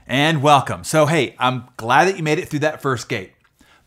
And welcome. So hey, I'm glad that you made it through that first gate.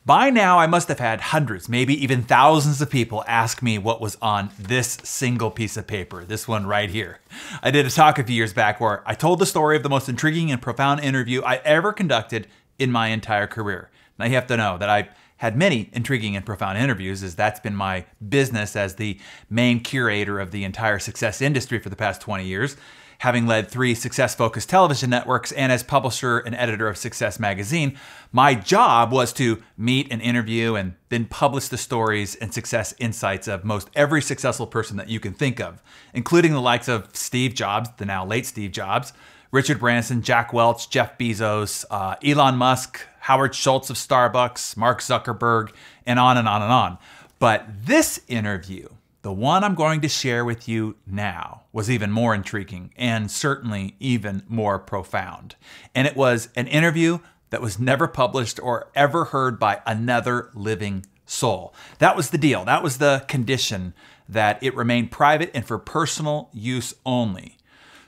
By now, I must have had hundreds, maybe even thousands of people ask me what was on this single piece of paper, this one right here. I did a talk a few years back where I told the story of the most intriguing and profound interview I ever conducted in my entire career. Now you have to know that I've had many intriguing and profound interviews, as that's been my business as the main curator of the entire success industry for the past 20 years. Having led 3 success-focused television networks and as publisher and editor of Success Magazine, my job was to meet and interview and then publish the stories and success insights of most every successful person that you can think of, including the likes of Steve Jobs, the now late Steve Jobs, Richard Branson, Jack Welch, Jeff Bezos, Elon Musk, Howard Schultz of Starbucks, Mark Zuckerberg, and on and on and on. But this interview, the one I'm going to share with you now, was even more intriguing and certainly even more profound. And it was an interview that was never published or ever heard by another living soul. That was the deal. That was the condition, that it remained private and for personal use only.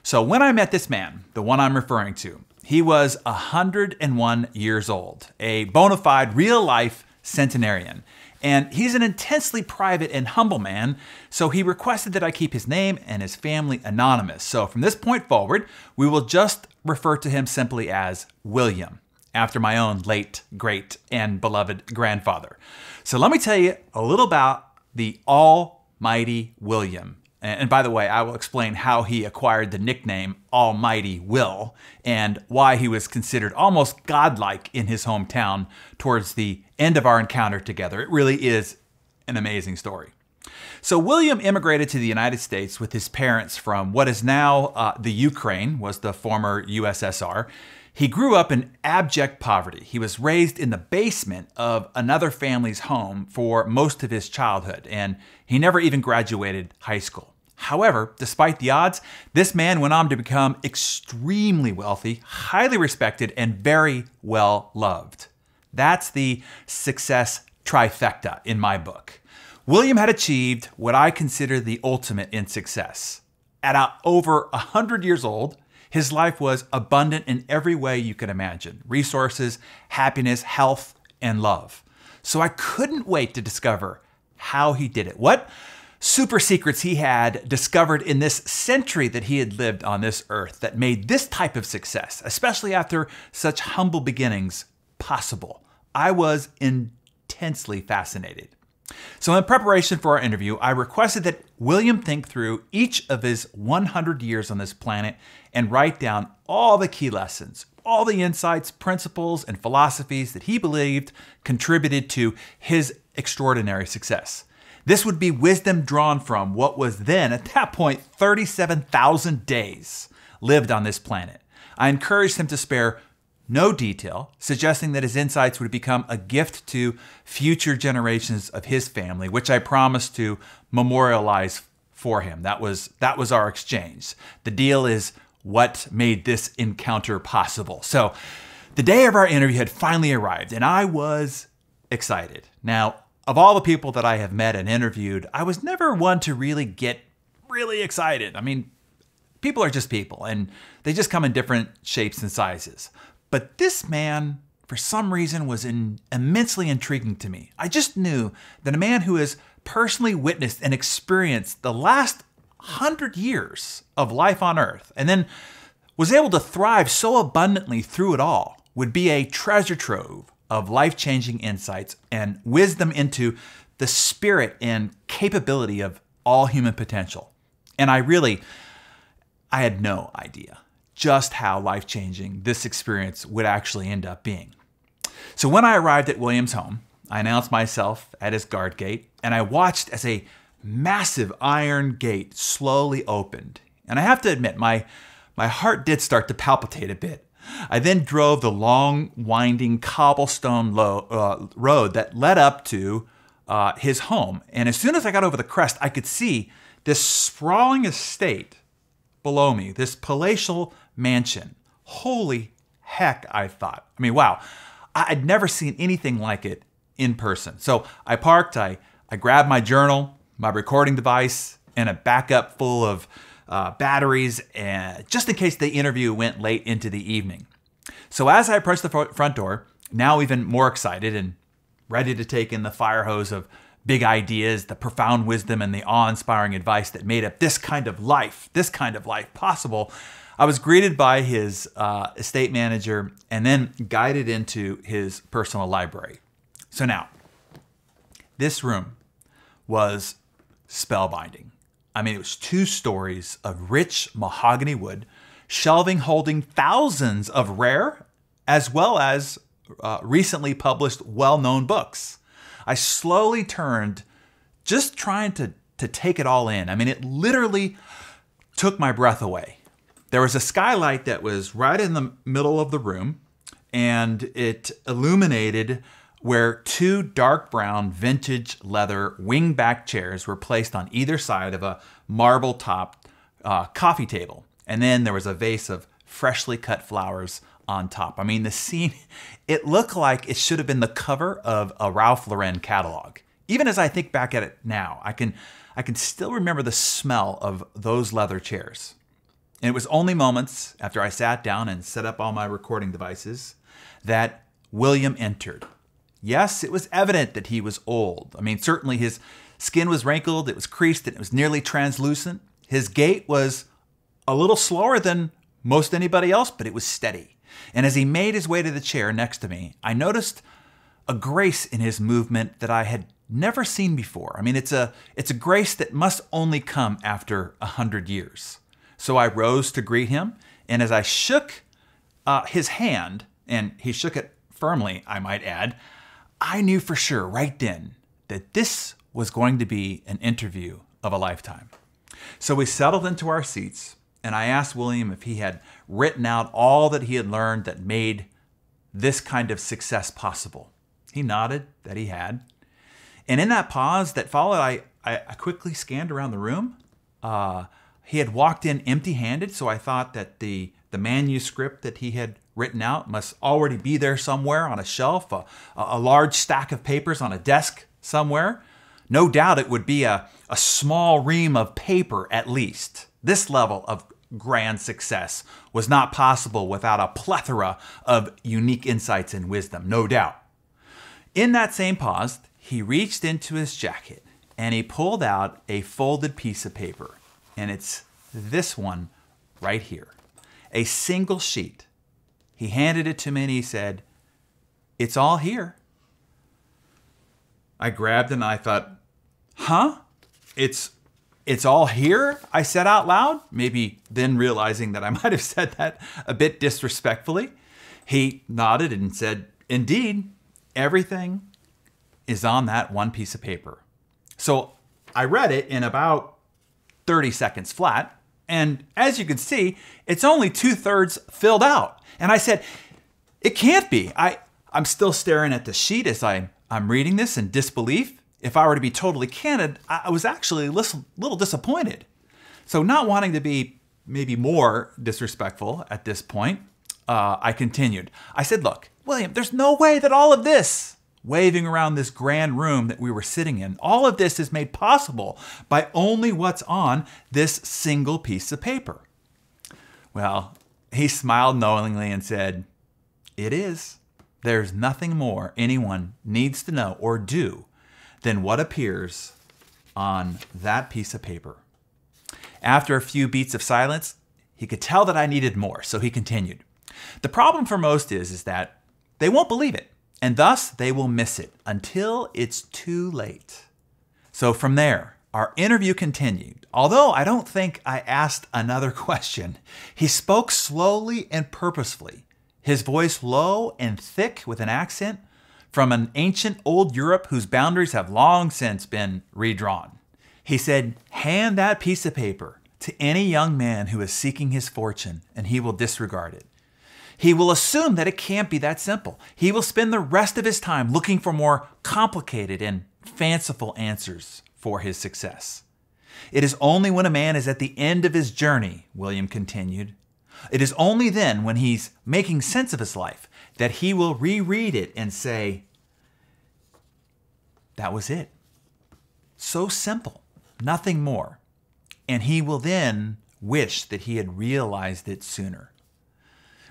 So when I met this man, the one I'm referring to, he was 101 years old, a bona fide real-life centenarian. And he's an intensely private and humble man, so he requested that I keep his name and his family anonymous. So from this point forward, we will just refer to him simply as William, after my own late, great, and beloved grandfather. So let me tell you a little about the almighty William. And by the way, I will explain how he acquired the nickname Almighty Will and why he was considered almost godlike in his hometown towards the end of our encounter together. It really is an amazing story. So William immigrated to the United States with his parents from what is now the Ukraine, was the former USSR. He grew up in abject poverty. He was raised in the basement of another family's home for most of his childhood, and he never even graduated high school. However, despite the odds, this man went on to become extremely wealthy, highly respected, and very well loved. That's the success trifecta in my book. William had achieved what I consider the ultimate in success. At over 100 years old, his life was abundant in every way you could imagine: resources, happiness, health, and love. So I couldn't wait to discover how he did it. What super secrets he had discovered in this century that he had lived on this earth that made this type of success, especially after such humble beginnings, possible. I was intensely fascinated. So in preparation for our interview, I requested that William think through each of his 100 years on this planet and write down all the key lessons, all the insights, principles, and philosophies that he believed contributed to his extraordinary success. This would be wisdom drawn from what was then, at that point, 37,000 days lived on this planet. I encouraged him to spare no detail, suggesting that his insights would become a gift to future generations of his family, which I promised to memorialize for him. That was our exchange. The deal is what made this encounter possible. So the day of our interview had finally arrived, and I was excited. Now, of all the people that I have met and interviewed, I was never one to really get really excited. I mean, people are just people, and they just come in different shapes and sizes. But this man, for some reason, was immensely intriguing to me. I just knew that a man who has personally witnessed and experienced the last 100 years of life on earth, and then was able to thrive so abundantly through it all, would be a treasure trove of life-changing insights and wisdom into the spirit and capability of all human potential. And I had no idea just how life-changing this experience would actually end up being. So when I arrived at William's home, I announced myself at his guard gate, and I watched as a massive iron gate slowly opened. And I have to admit, my heart did start to palpitate a bit. I then drove the long, winding cobblestone road that led up to his home. And as soon as I got over the crest, I could see this sprawling estate below me, this palatial mansion. Holy heck, I thought. I mean, wow. I'd never seen anything like it in person. So I parked, I grabbed my journal, my recording device, and a backup full of batteries, and just in case the interview went late into the evening. So as I approached the front door, now even more excited and ready to take in the fire hose of big ideas, the profound wisdom, and the awe-inspiring advice that made up this kind of life possible, I was greeted by his estate manager and then guided into his personal library. So now, this room was spellbinding. I mean, it was 2 stories of rich mahogany wood, shelving holding thousands of rare as well as recently published well-known books. I slowly turned, just trying to take it all in. I mean, it literally took my breath away. There was a skylight that was right in the middle of the room, and it illuminated where 2 dark brown vintage leather wing-back chairs were placed on either side of a marble-topped coffee table. And then there was a vase of freshly cut flowers on top. I mean, the scene, it looked like it should have been the cover of a Ralph Lauren catalog. Even as I think back at it now, I can still remember the smell of those leather chairs. And it was only moments after I sat down and set up all my recording devices that William entered. Yes, it was evident that he was old. I mean, certainly his skin was wrinkled, it was creased, and it was nearly translucent. His gait was a little slower than most anybody else, but it was steady. And as he made his way to the chair next to me, I noticed a grace in his movement that I had never seen before. I mean, it's a grace that must only come after 100 years. So I rose to greet him, and as I shook his hand, and he shook it firmly, I might add, I knew for sure right then that this was going to be an interview of a lifetime. So we settled into our seats, and I asked William if he had written out all that he had learned that made this kind of success possible. He nodded that he had. And in that pause that followed, I quickly scanned around the room. He had walked in empty-handed, so I thought that the manuscript that he had written out must already be there somewhere on a shelf, a large stack of papers on a desk somewhere. No doubt it would be a small ream of paper at least. This level of grand success was not possible without a plethora of unique insights and wisdom, no doubt. In that same pause, he reached into his jacket and he pulled out a folded piece of paper. And it's this one right here, a single sheet. He handed it to me and he said, "It's all here." I grabbed it and I thought, huh? It's all here? I said out loud, maybe then realizing that I might have said that a bit disrespectfully. He nodded and said, "Indeed, everything is on that one piece of paper." So I read it in about 30 seconds flat. And as you can see, it's only 2/3 filled out. And I said, "It can't be." I'm still staring at the sheet as I'm reading this in disbelief. If I were to be totally candid, I was actually a little disappointed. So not wanting to be maybe more disrespectful at this point, I continued. I said, "Look, William, there's no way that all of this," waving around this grand room that we were sitting in, "all of this is made possible by only what's on this single piece of paper." Well, he smiled knowingly and said, "It is. There's nothing more anyone needs to know or do than what appears on that piece of paper." After a few beats of silence, he could tell that I needed more, so he continued. "The problem for most is that they won't believe it, and thus they will miss it until it's too late." So from there, our interview continued. Although I don't think I asked another question, he spoke slowly and purposefully, his voice low and thick with an accent from an ancient old Europe whose boundaries have long since been redrawn. He said, "Hand that piece of paper to any young man who is seeking his fortune, and he will disregard it. He will assume that it can't be that simple. He will spend the rest of his time looking for more complicated and fanciful answers for his success. It is only when a man is at the end of his journey," William continued, "it is only then, when he's making sense of his life, that he will reread it and say, 'That was it.' So simple, nothing more. And he will then wish that he had realized it sooner."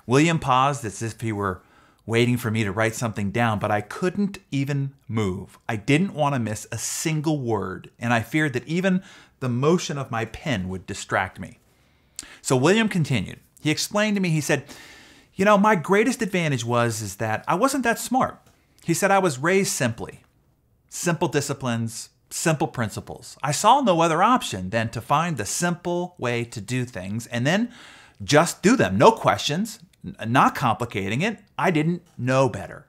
William paused as if he were waiting for me to write something down, but I couldn't even move. I didn't want to miss a single word, and I feared that even the motion of my pen would distract me. So William continued. He explained to me, he said, you know, my greatest advantage is that I wasn't that smart. He said I was raised simply. Simple disciplines, simple principles. I saw no other option than to find the simple way to do things and then just do them. No questions, not complicating it. I didn't know better.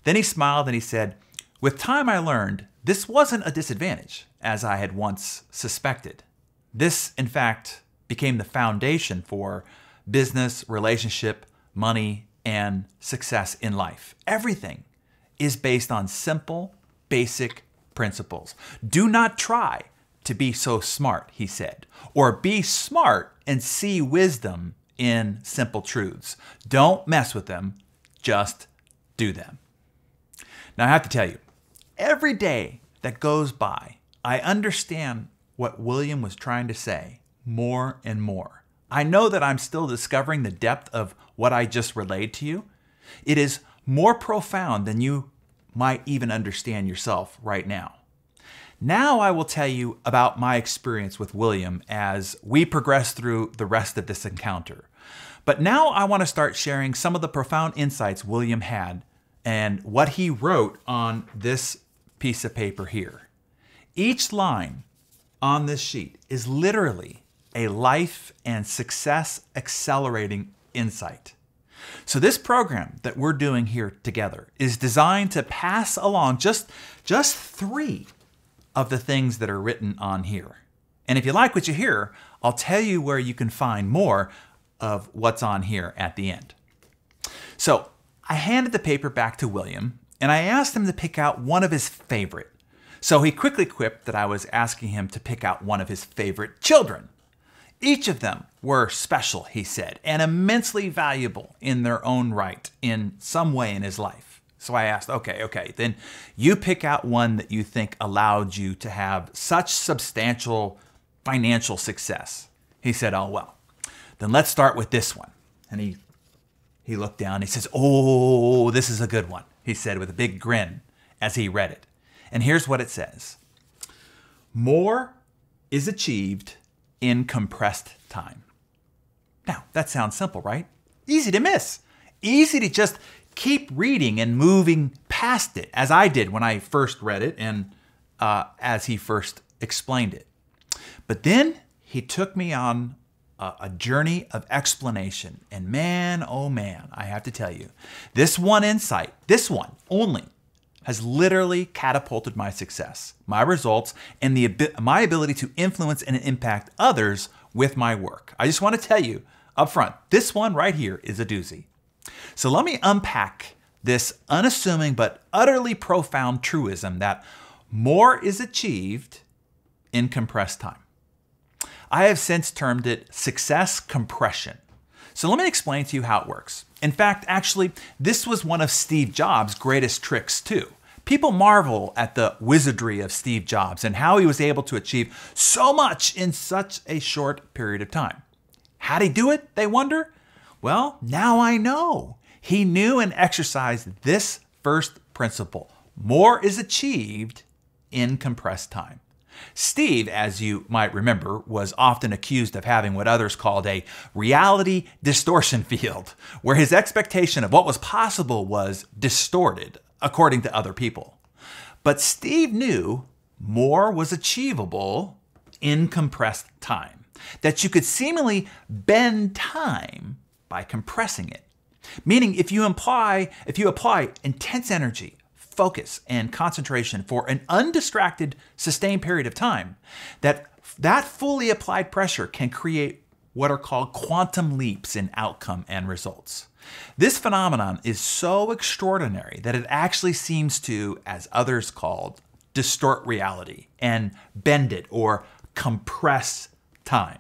Then he smiled and he said, with time I learned this wasn't a disadvantage, as I had once suspected. This, in fact, became the foundation for business, relationship, money, and success in life. Everything is based on simple, basic principles. Do not try to be so smart, he said, or be smart and see wisdom in simple truths. Don't mess with them, just do them. Now I have to tell you, every day that goes by, I understand what William was trying to say more and more. I know that I'm still discovering the depth of what I just relayed to you. It is more profound than you might even understand yourself right now. Now I will tell you about my experience with William as we progress through the rest of this encounter. But now I want to start sharing some of the profound insights William had and what he wrote on this piece of paper here. Each line on this sheet is literally a life and success accelerating insight. So this program that we're doing here together is designed to pass along just 3 of the things that are written on here. And if you like what you hear, I'll tell you where you can find more of what's on here at the end. So I handed the paper back to William and I asked him to pick out one of his favorite. So he quickly quipped that I was asking him to pick out one of his favorite children. Each of them were special, he said, and immensely valuable in their own right in some way in his life. So I asked, okay, then you pick out one that you think allowed you to have such substantial financial success. He said, oh, well, then let's start with this one. And he looked down, he says, oh, this is a good one, he said with a big grin as he read it. And here's what it says. More is achieved in compressed time. Now, that sounds simple, right? Easy to miss. Easy to just keep reading and moving past it, as I did when I first read it and as he first explained it. But then he took me on a journey of explanation. And man, oh man, I have to tell you, this one insight, this one only, has literally catapulted my success, my results, and my ability to influence and impact others with my work. I just want to tell you up front, this one right here is a doozy. So let me unpack this unassuming but utterly profound truism that more is achieved in compressed time. I have since termed it success compression. So let me explain to you how it works. In fact, actually, this was one of Steve Jobs' greatest tricks too. People marvel at the wizardry of Steve Jobs and how he was able to achieve so much in such a short period of time. How'd he do it, they wonder? Well, now I know. He knew and exercised this first principle. More is achieved in compressed time. Steve, as you might remember, was often accused of having what others called a reality distortion field, where his expectation of what was possible was distorted according to other people. But Steve knew more was achievable in compressed time, that you could seemingly bend time by compressing it. Meaning if you apply intense energy, focus, and concentration for an undistracted, sustained period of time, that fully applied pressure can create what are called quantum leaps in outcome and results. This phenomenon is so extraordinary that it actually seems to, as others called, distort reality and bend it or compress time.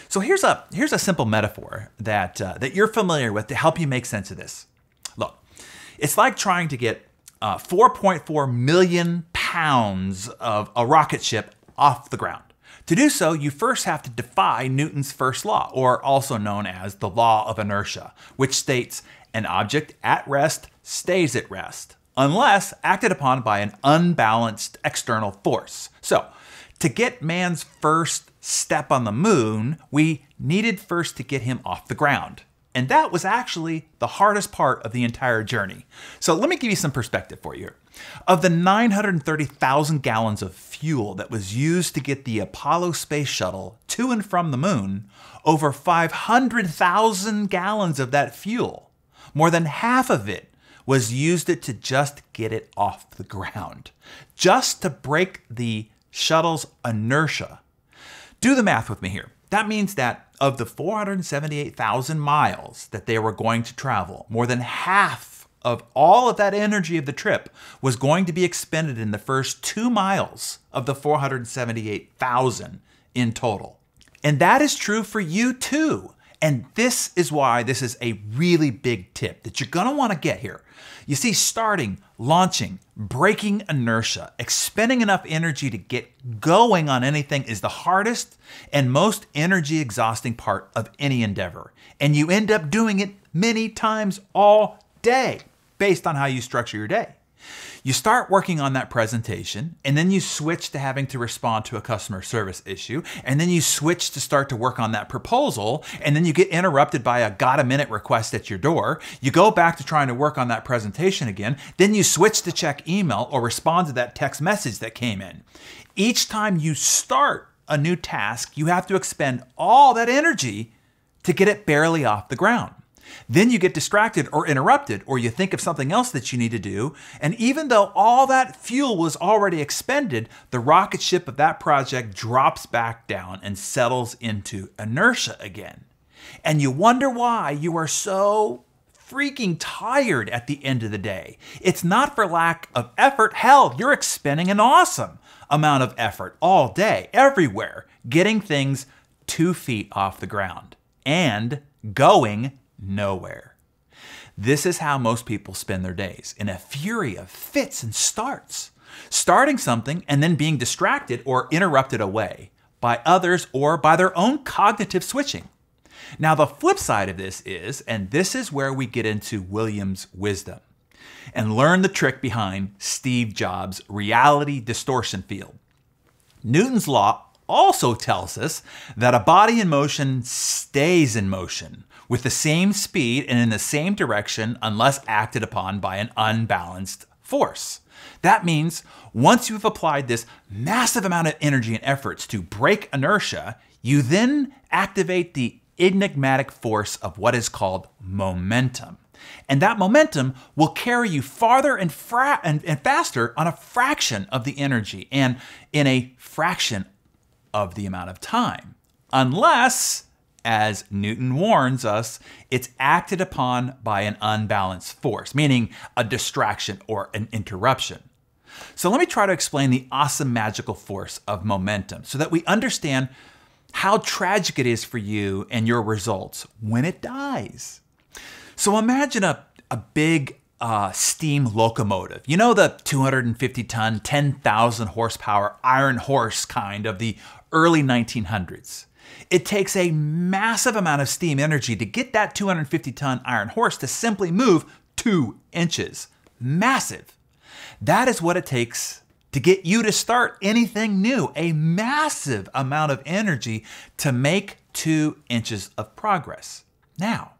So here's a simple metaphor that you're familiar with to help you make sense of this. Look, it's like trying to get 4.4 million pounds of a rocket ship off the ground. To do so, you first have to defy Newton's first law, or also known as the law of inertia, which states an object at rest stays at rest, unless acted upon by an unbalanced external force. So, to get man's first step on the moon, we needed first to get him off the ground. And that was actually the hardest part of the entire journey. So let me give you some perspective for you. Of the 930,000 gallons of fuel that was used to get the Apollo space shuttle to and from the moon, over 500,000 gallons of that fuel, more than half of it, was used to just get it off the ground, just to break the shuttle's inertia. Do the math with me here. That means that of the 478,000 miles that they were going to travel, more than half of all of that energy of the trip was going to be expended in the first 2 miles of the 478,000 in total. And that is true for you too. And this is why this is a really big tip that you're gonna wanna get here. You see, starting, launching, breaking inertia, expending enough energy to get going on anything is the hardest and most energy exhausting part of any endeavor. And you end up doing it many times all day based on how you structure your day. You start working on that presentation, and then you switch to having to respond to a customer service issue, and then you switch to start to work on that proposal, and then you get interrupted by a got-a-minute request at your door. You go back to trying to work on that presentation again, then you switch to check email or respond to that text message that came in. Each time you start a new task, you have to expend all that energy to get it barely off the ground. Then you get distracted or interrupted, or you think of something else that you need to do. And even though all that fuel was already expended, the rocket ship of that project drops back down and settles into inertia again. And you wonder why you are so freaking tired at the end of the day. It's not for lack of effort. Hell, you're expending an awesome amount of effort all day, everywhere, getting things 2 feet off the ground and going nowhere. This is how most people spend their days, in a fury of fits and starts, starting something and then being distracted or interrupted away by others or by their own cognitive switching. Now, the flip side of this is, and this is where we get into William's wisdom and learn the trick behind Steve Jobs' reality distortion field. Newton's law also tells us that a body in motion stays in motion with the same speed and in the same direction unless acted upon by an unbalanced force. That means once you've applied this massive amount of energy and efforts to break inertia, you then activate the enigmatic force of what is called momentum. And that momentum will carry you farther and faster on a fraction of the energy and in a fraction of the amount of time, unless, as Newton warns us, it's acted upon by an unbalanced force, meaning a distraction or an interruption. So let me try to explain the awesome magical force of momentum so that we understand how tragic it is for you and your results when it dies. So imagine a big steam locomotive. You know, the 250-ton, 10,000 horsepower iron horse kind of the early 1900s. It takes a massive amount of steam energy to get that 250-ton iron horse to simply move 2 inches. Massive. That is what it takes to get you to start anything new. A massive amount of energy to make 2 inches of progress. Now,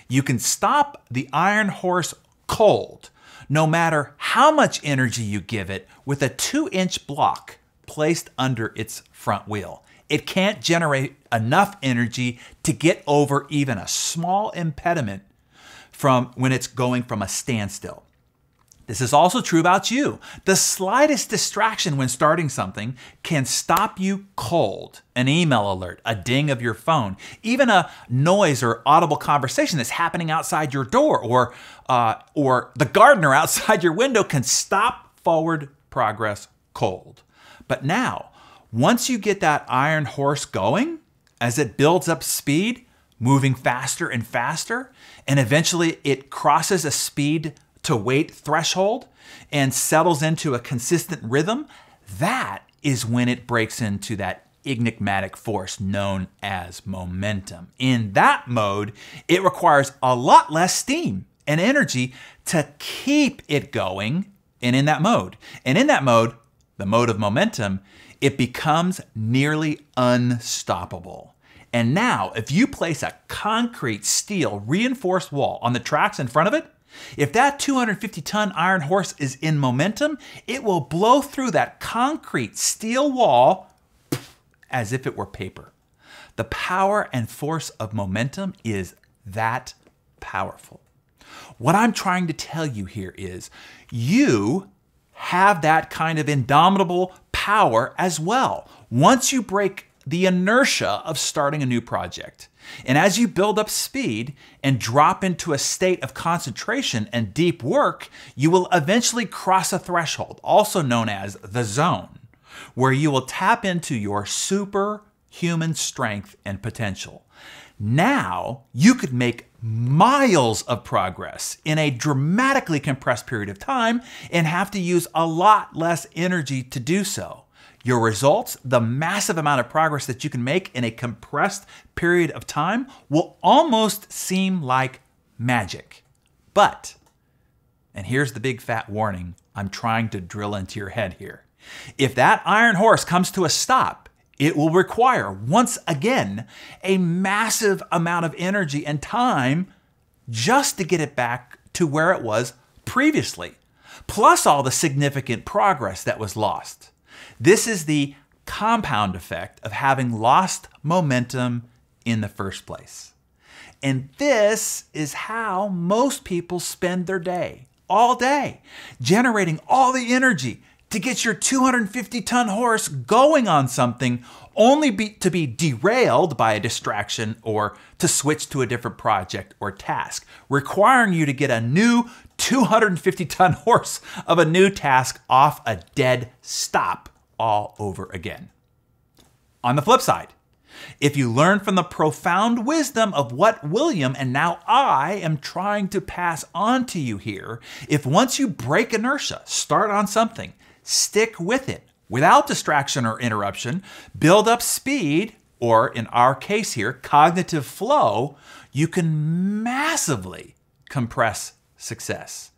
you can stop the iron horse cold, no matter how much energy you give it, with a 2-inch block placed under its front wheel. It can't generate enough energy to get over even a small impediment from when it's going from a standstill. This is also true about you. The slightest distraction when starting something can stop you cold. An email alert, a ding of your phone, even a noise or audible conversation that's happening outside your door, or the gardener outside your window can stop forward progress cold. But now, once you get that iron horse going, as it builds up speed, moving faster and faster, and eventually it crosses a speed to weight threshold and settles into a consistent rhythm, that is when it breaks into that enigmatic force known as momentum. In that mode, it requires a lot less steam and energy to keep it going. And in that mode, the mode of momentum, it becomes nearly unstoppable. And now, if you place a concrete steel reinforced wall on the tracks in front of it, if that 250-ton iron horse is in momentum, it will blow through that concrete steel wall as if it were paper. The power and force of momentum is that powerful. What I'm trying to tell you here is you have that kind of indomitable power as well. Once you break the inertia of starting a new project, and as you build up speed and drop into a state of concentration and deep work, you will eventually cross a threshold, also known as the zone, where you will tap into your superhuman strength and potential. Now, you could make miles of progress in a dramatically compressed period of time and have to use a lot less energy to do so. Your results, the massive amount of progress that you can make in a compressed period of time, will almost seem like magic. But, and here's the big fat warning I'm trying to drill into your head here. If that iron horse comes to a stop, it will require, once again, a massive amount of energy and time just to get it back to where it was previously, plus all the significant progress that was lost. This is the compound effect of having lost momentum in the first place. And this is how most people spend their day, all day, generating all the energy to get your 250-ton horse going on something, only to be derailed by a distraction or to switch to a different project or task, requiring you to get a new 250-ton horse of a new task off a dead stop all over again. On the flip side, if you learn from the profound wisdom of what William and now I am trying to pass on to you here, if once you break inertia, start on something, stick with it without distraction or interruption, build up speed, or in our case here, cognitive flow, you can massively compress success.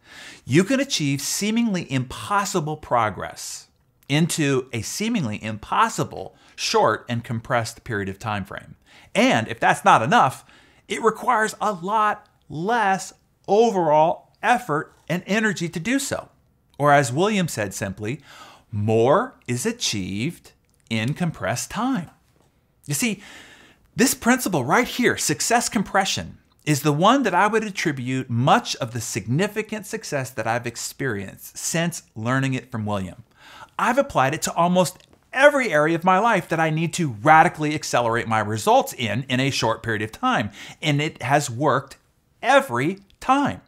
You can achieve seemingly impossible progress into a seemingly impossible short and compressed period of time frame. And if that's not enough, it requires a lot less overall effort and energy to do so. Or as William said simply, more is achieved in compressed time. You see, this principle right here, success compression, is the one that I would attribute much of the significant success that I've experienced since learning it from William. I've applied it to almost every area of my life that I need to radically accelerate my results in a short period of time, and it has worked every time.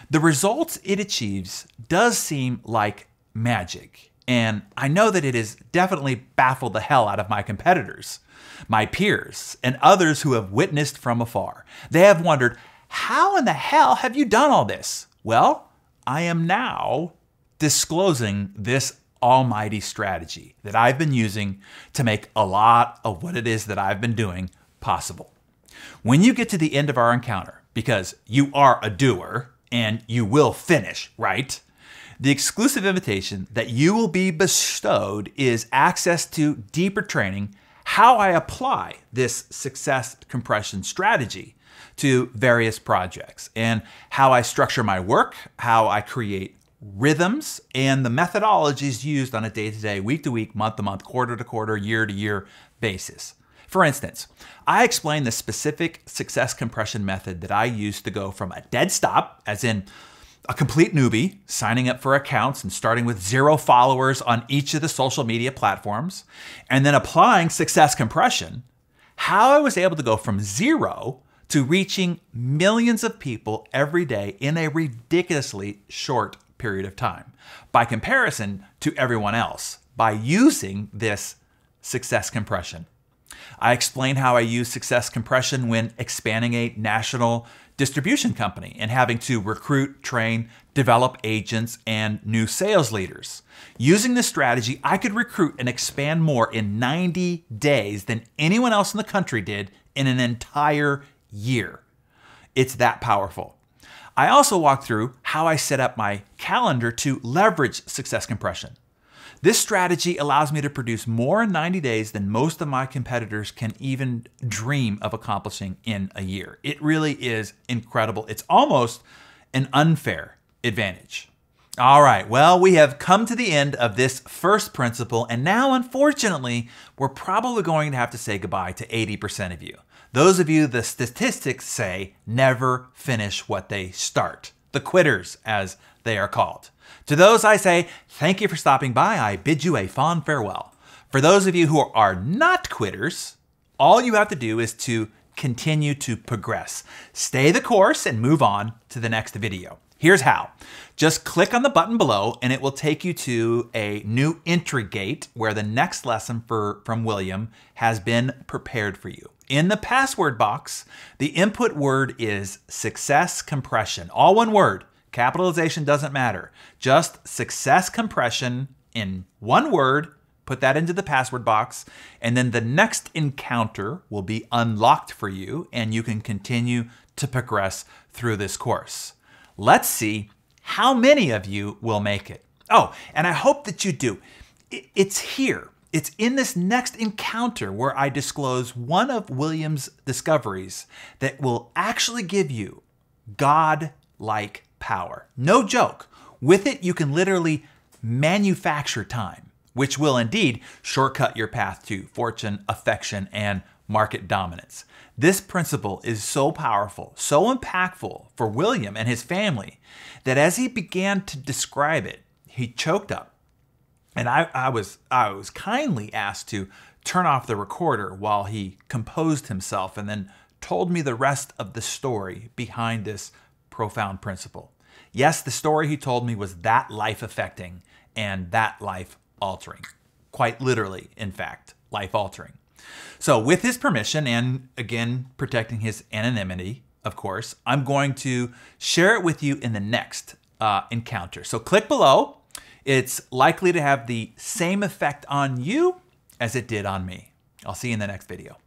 The results it achieves does seem like magic, and I know that it has definitely baffled the hell out of my competitors, my peers, and others who have witnessed from afar. They have wondered, how in the hell have you done all this? Well, I am now disclosing this almighty strategy that I've been using to make a lot of what it is that I've been doing possible. When you get to the end of our encounter, because you are a doer and you will finish, right? The exclusive invitation that you will be bestowed is access to deeper training, how I apply this success compression strategy to various projects, and how I structure my work, how I create rhythms, and the methodologies used on a day-to-day, week-to-week, month-to-month, quarter-to-quarter, year-to-year basis. For instance, I explain the specific success compression method that I use to go from a dead stop, as in a complete newbie, signing up for accounts and starting with 0 followers on each of the social media platforms, and then applying success compression, how I was able to go from 0 to reaching millions of people every day in a ridiculously short period of time, by comparison to everyone else, by using this success compression. I explain how I use success compression when expanding a national distribution company and having to recruit, train, develop agents and new sales leaders. Using this strategy, I could recruit and expand more in 90 days than anyone else in the country did in an entire year. It's that powerful. I also walk through how I set up my calendar to leverage success compression. This strategy allows me to produce more in 90 days than most of my competitors can even dream of accomplishing in a year. It really is incredible. It's almost an unfair advantage. All right, well, we have come to the end of this first principle, and now, unfortunately, we're probably going to have to say goodbye to 80% of you. Those of you the statistics say never finish what they start. The quitters, as they are called. To those I say, thank you for stopping by. I bid you a fond farewell. For those of you who are not quitters, all you have to do is to continue to progress. Stay the course and move on to the next video. Here's how. Just click on the button below and it will take you to a new entry gate where the next lesson from William has been prepared for you. In the password box, the input word is success compression. All one word. Capitalization doesn't matter. Just success compression in one word. Put that into the password box, and then the next encounter will be unlocked for you, and you can continue to progress through this course. Let's see how many of you will make it. Oh, and I hope that you do. It's here. It's in this next encounter where I disclose one of William's discoveries that will actually give you God-like power. No joke. With it, you can literally manufacture time, which will indeed shortcut your path to fortune, affection, and market dominance. This principle is so powerful, so impactful for William and his family that as he began to describe it, he choked up. And I was kindly asked to turn off the recorder while he composed himself and then told me the rest of the story behind this profound principle. Yes, the story he told me was that life-affecting and that life-altering. Quite literally, in fact, life-altering. So with his permission, and again, protecting his anonymity, of course, I'm going to share it with you in the next encounter. So click below. It's likely to have the same effect on you as it did on me. I'll see you in the next video.